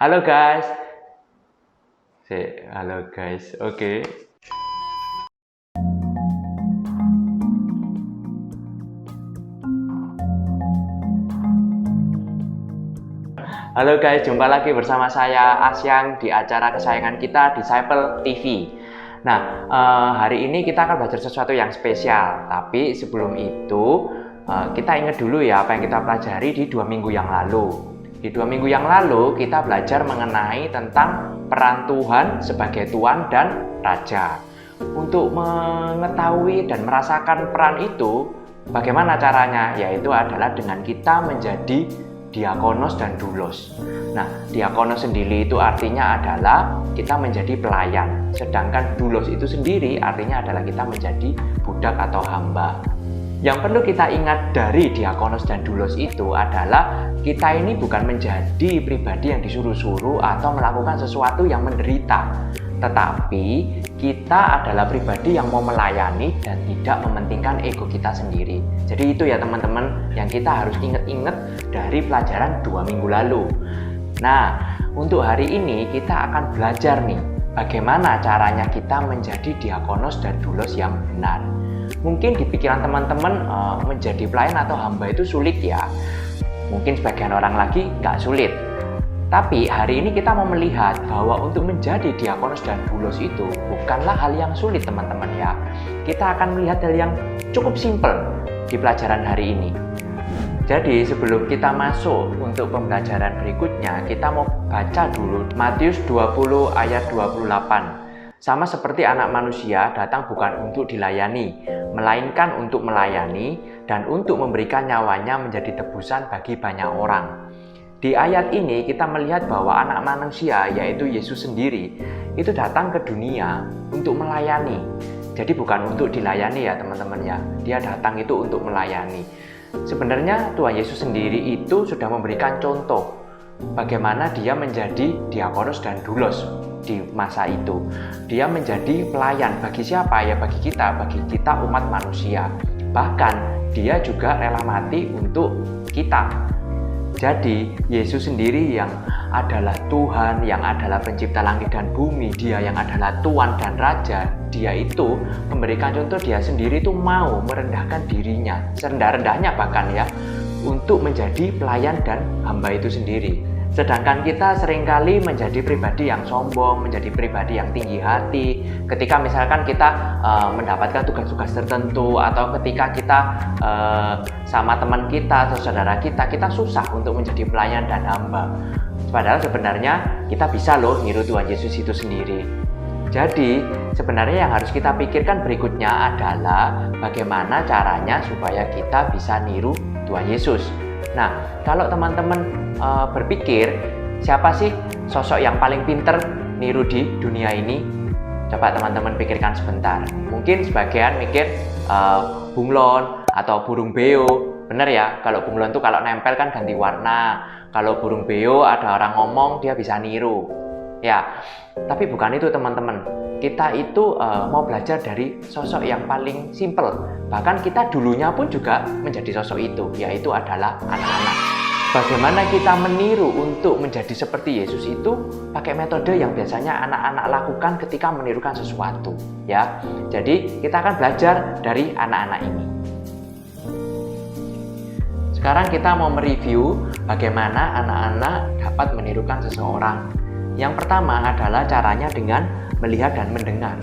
Halo guys. Halo guys. Oke. Halo guys, jumpa lagi bersama saya Asyang di acara kesayangan kita Disciple TV. Nah, hari ini kita akan belajar sesuatu yang spesial. Tapi sebelum itu, kita ingat dulu ya apa yang kita pelajari di 2 minggu yang lalu. Di 2 minggu yang lalu kita belajar mengenai tentang peran Tuhan sebagai Tuhan dan Raja. Untuk mengetahui dan merasakan peran itu, bagaimana caranya? Yaitu adalah dengan kita menjadi diakonos dan doulos. Nah, diakonos sendiri itu artinya adalah kita menjadi pelayan. Sedangkan doulos itu sendiri artinya adalah kita menjadi budak atau hamba. Yang perlu kita ingat dari diakonos dan doulos itu adalah kita ini bukan menjadi pribadi yang disuruh-suruh atau melakukan sesuatu yang menderita. Tetapi kita adalah pribadi yang mau melayani dan tidak mementingkan ego kita sendiri. Jadi itu ya teman-teman yang kita harus ingat-ingat dari pelajaran 2 minggu lalu. Nah, untuk hari ini kita akan belajar nih bagaimana caranya kita menjadi diakonos dan doulos yang benar. Mungkin di pikiran teman-teman menjadi pelayan atau hamba itu sulit ya. Mungkin sebagian orang lagi nggak sulit. Tapi hari ini kita mau melihat bahwa untuk menjadi diakonos dan doulos itu bukanlah hal yang sulit teman-teman ya. Kita akan melihat hal yang cukup simpel di pelajaran hari ini. Jadi sebelum kita masuk untuk pembelajaran berikutnya, kita mau baca dulu Matius 20 ayat 28. Sama seperti anak manusia datang bukan untuk dilayani, melainkan untuk melayani dan untuk memberikan nyawanya menjadi tebusan bagi banyak orang. Di ayat ini kita melihat bahwa anak manusia yaitu Yesus sendiri itu datang ke dunia untuk melayani. Jadi bukan untuk dilayani ya teman-teman ya. Dia datang itu untuk melayani. Sebenarnya Tuhan Yesus sendiri itu sudah memberikan contoh bagaimana dia menjadi diakonos dan doulos di masa itu. Dia menjadi pelayan bagi siapa? Ya bagi kita umat manusia. Bahkan dia juga rela mati untuk kita. Jadi Yesus sendiri yang adalah Tuhan, yang adalah pencipta langit dan bumi, dia yang adalah Tuhan dan Raja, dia itu memberikan contoh dia sendiri itu mau merendahkan dirinya, serendah-rendahnya bahkan ya, untuk menjadi pelayan dan hamba itu sendiri. Sedangkan kita seringkali menjadi pribadi yang sombong, menjadi pribadi yang tinggi hati. Ketika misalkan kita mendapatkan tugas-tugas tertentu atau ketika kita sama teman kita atau saudara kita susah untuk menjadi pelayan dan hamba. Padahal sebenarnya kita bisa loh niru Tuhan Yesus itu sendiri. Jadi sebenarnya yang harus kita pikirkan berikutnya adalah bagaimana caranya supaya kita bisa niru Tuhan Yesus. Nah, kalau teman-teman berpikir siapa sih sosok yang paling pinter niru di dunia ini? Coba teman-teman pikirkan sebentar. Mungkin sebagian mikir bunglon atau burung beo. Bener ya, kalau bunglon tuh kalau nempel kan ganti warna. Kalau burung beo ada orang ngomong dia bisa niru. Ya, tapi bukan itu teman-teman. Kita itu mau belajar dari sosok yang paling simple. Bahkan kita dulunya pun juga menjadi sosok itu, yaitu adalah anak-anak. Bagaimana kita meniru untuk menjadi seperti Yesus itu pakai metode yang biasanya anak-anak lakukan ketika menirukan sesuatu, ya. Jadi kita akan belajar dari anak-anak ini. Sekarang kita mau mereview bagaimana anak-anak dapat menirukan seseorang. Yang pertama adalah caranya dengan melihat dan mendengar.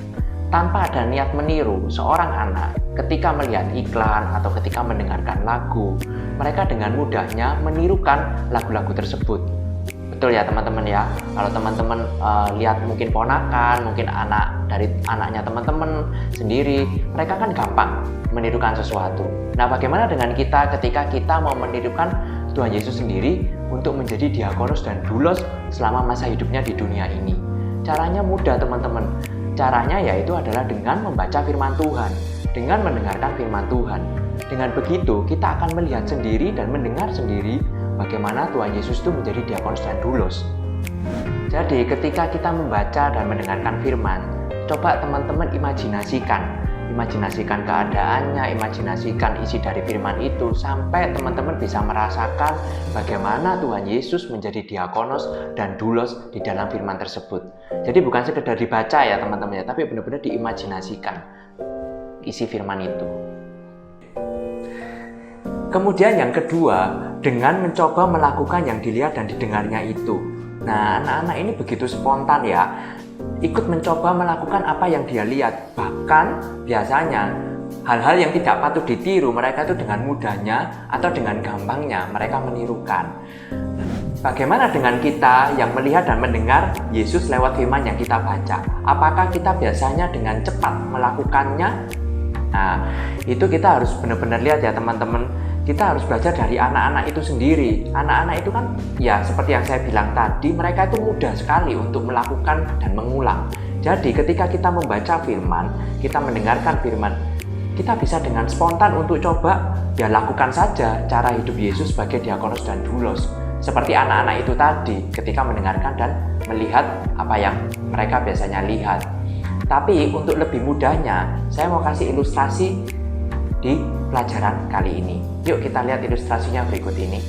Tanpa ada niat meniru, seorang anak ketika melihat iklan atau ketika mendengarkan lagu, mereka dengan mudahnya menirukan lagu-lagu tersebut. Betul ya teman-teman ya. Kalau teman-teman lihat mungkin ponakan, mungkin anaknya teman-teman sendiri, mereka kan gampang menirukan sesuatu. Nah, bagaimana dengan kita ketika kita mau menirukan Tuhan Yesus sendiri untuk menjadi diakonos dan doulos selama masa hidupnya di dunia ini? Caranya mudah teman-teman. Caranya yaitu adalah dengan membaca firman Tuhan, dengan mendengarkan firman Tuhan. Dengan begitu kita akan melihat sendiri dan mendengar sendiri bagaimana Tuhan Yesus itu menjadi diakonos dan doulos. Jadi ketika kita membaca dan mendengarkan firman, coba teman-teman imajinasikan imajinasikan keadaannya, imajinasikan isi dari firman itu, sampai teman-teman bisa merasakan bagaimana Tuhan Yesus menjadi diakonos dan doulos di dalam firman tersebut. Jadi bukan sekedar dibaca ya teman-teman ya, tapi benar-benar diimajinasikan isi firman itu. Kemudian yang kedua, dengan mencoba melakukan yang dilihat dan didengarnya itu. Nah, anak-anak ini begitu spontan ya, ikut mencoba melakukan apa yang dia lihat. Bahkan biasanya hal-hal yang tidak patut ditiru, mereka itu dengan mudahnya atau dengan gampangnya mereka menirukan. Bagaimana dengan kita yang melihat dan mendengar Yesus lewat firman yang kita baca? Apakah kita biasanya dengan cepat melakukannya? Nah, itu kita harus benar-benar lihat ya teman-teman. Kita harus belajar dari anak-anak itu sendiri. Anak-anak itu kan ya seperti yang saya bilang tadi, mereka itu mudah sekali untuk melakukan dan mengulang. Jadi ketika kita membaca firman, kita mendengarkan firman, kita bisa dengan spontan untuk coba ya lakukan saja cara hidup Yesus sebagai diakonos dan doulos. Seperti anak-anak itu tadi ketika mendengarkan dan melihat apa yang mereka biasanya lihat. Tapi untuk lebih mudahnya, saya mau kasih ilustrasi di pelajaran kali ini. Yuk kita lihat ilustrasinya berikut ini.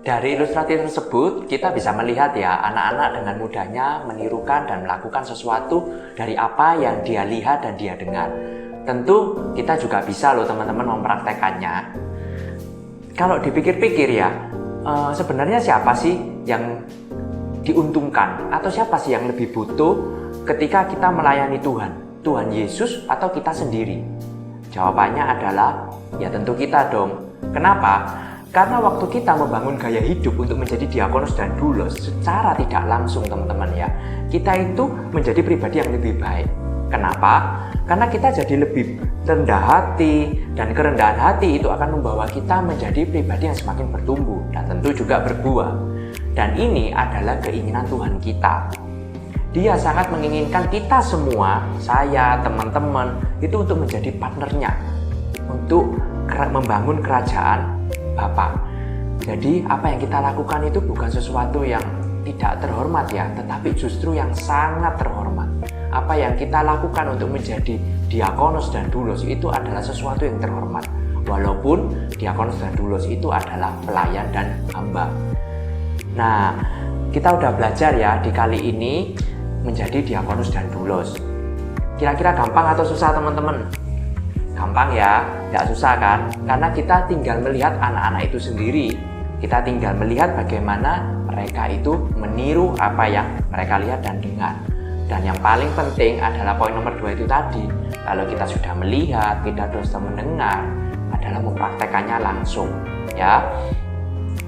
Dari ilustrasi tersebut, kita bisa melihat ya, anak-anak dengan mudahnya menirukan dan melakukan sesuatu dari apa yang dia lihat dan dia dengar. Tentu kita juga bisa loh teman-teman mempraktekannya. Kalau dipikir-pikir ya, sebenarnya siapa sih yang diuntungkan? Atau siapa sih yang lebih butuh ketika kita melayani Tuhan? Tuhan Yesus atau kita sendiri? Jawabannya adalah, ya tentu kita dong. Kenapa? Karena waktu kita membangun gaya hidup untuk menjadi diakonos dan doulos secara tidak langsung teman-teman ya, kita itu menjadi pribadi yang lebih baik. Kenapa? Karena kita jadi lebih rendah hati, dan kerendahan hati itu akan membawa kita menjadi pribadi yang semakin bertumbuh dan tentu juga berbuah. Dan ini adalah keinginan Tuhan kita. Dia sangat menginginkan kita semua, saya, teman-teman, itu untuk menjadi partnernya untuk membangun kerajaan Bapa. Jadi apa yang kita lakukan itu bukan sesuatu yang tidak terhormat ya, tetapi justru yang sangat terhormat. Apa yang kita lakukan untuk menjadi diakonos dan doulos itu adalah sesuatu yang terhormat. Walaupun diakonos dan doulos itu adalah pelayan dan hamba. Nah, kita udah belajar ya di kali ini menjadi diakonos dan doulos. Kira-kira gampang atau susah teman-teman? Gampang ya, nggak susah kan? Karena kita tinggal melihat anak-anak itu sendiri. Kita tinggal melihat bagaimana mereka itu meniru apa yang mereka lihat dan dengar. Dan yang paling penting adalah poin nomor 2 itu tadi. Kalau kita sudah melihat, kita sudah mendengar, adalah mempraktekannya langsung. Ya,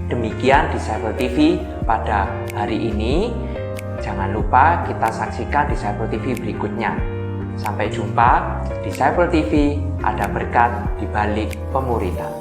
demikian Disciple TV pada hari ini. Jangan lupa kita saksikan Disciple TV berikutnya. Sampai jumpa, Disciple TV, ada berkat di balik pemuridan.